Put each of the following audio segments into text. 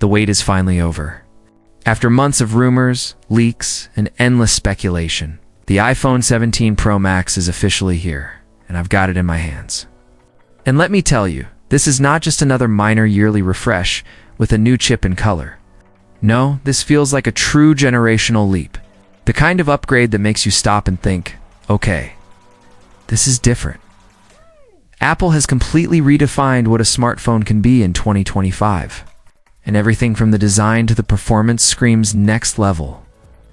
the wait is finally over. After months of rumors, leaks, and endless speculation, the iPhone 17 Pro Max is officially here, and I've got it in my hands. And let me tell you, this is not just another minor yearly refresh with a new chip and color. No, this feels like a true generational leap. The kind of upgrade that makes you stop and think, okay, this is different. Apple has completely redefined what a smartphone can be in 2025. And everything from the design to the performance screams next level.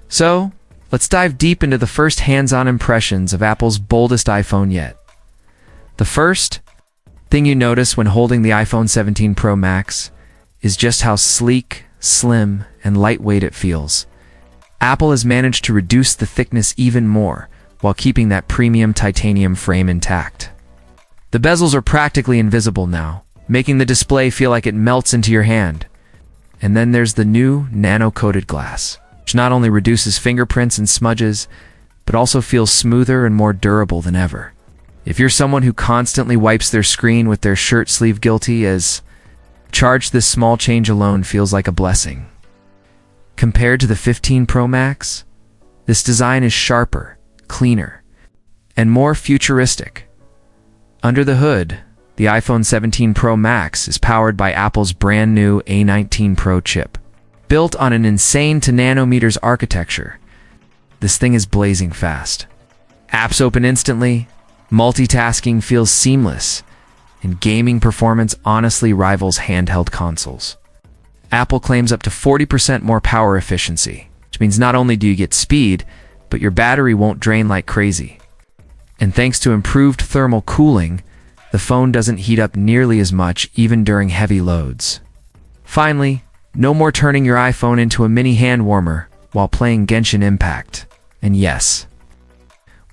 So, let's dive deep into the first hands-on impressions of Apple's boldest iPhone yet. The first thing you notice when holding the iPhone 17 Pro Max is just how sleek, slim, and lightweight it feels. Apple has managed to reduce the thickness even more while keeping that premium titanium frame intact. The bezels are practically invisible now, making the display feel like it melts into your hand. And then there's the new nano-coated glass, which not only reduces fingerprints and smudges, but also feels smoother and more durable than ever. If you're someone who constantly wipes their screen with their shirt sleeve guilty as charged, this small change alone feels like a blessing. Compared to the 15 Pro Max, this design is sharper, cleaner, and more futuristic. Under the hood, the iPhone 17 Pro Max is powered by Apple's brand new A19 Pro chip. Built on an insane 10 nanometers architecture, this thing is blazing fast. Apps open instantly, multitasking feels seamless, and gaming performance honestly rivals handheld consoles. Apple claims up to 40% more power efficiency, which means not only do you get speed, but your battery won't drain like crazy. And thanks to improved thermal cooling, the phone doesn't heat up nearly as much even during heavy loads. Finally, no more turning your iPhone into a mini hand warmer while playing Genshin Impact. And yes,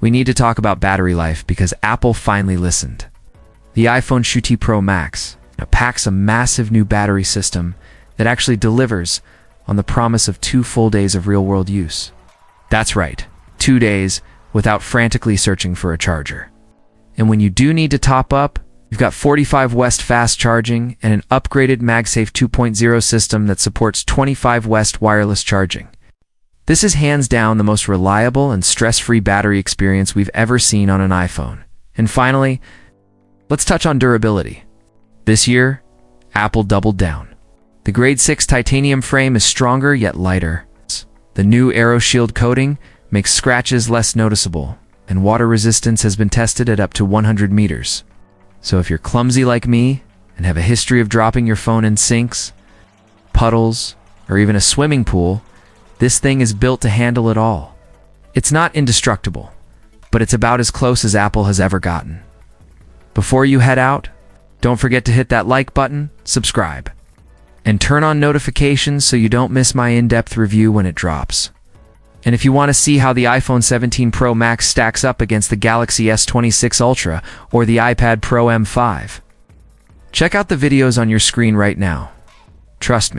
we need to talk about battery life because Apple finally listened. The iPhone 17 Pro Max packs a massive new battery system that actually delivers on the promise of 2 full days of real-world use. That's right, 2 days without frantically searching for a charger. And when you do need to top up, you've got 45 West fast charging and an upgraded MagSafe 2.0 system that supports 25 West wireless charging. This is hands down the most reliable and stress-free battery experience we've ever seen on an iPhone. And finally, let's touch on durability. This year, Apple doubled down. The Grade 6 titanium frame is stronger yet lighter. The new AeroShield coating makes scratches less noticeable, and water resistance has been tested at up to 100 meters. So if you're clumsy like me and have a history of dropping your phone in sinks, puddles, or even a swimming pool, this thing is built to handle it all. It's not indestructible, but it's about as close as Apple has ever gotten. Before you head out, don't forget to hit that like button, subscribe, and turn on notifications so you don't miss my in-depth review when it drops. And if you want to see how the iPhone 17 Pro Max stacks up against the Galaxy S26 Ultra or the iPad Pro M5, check out the videos on your screen right now. Trust me,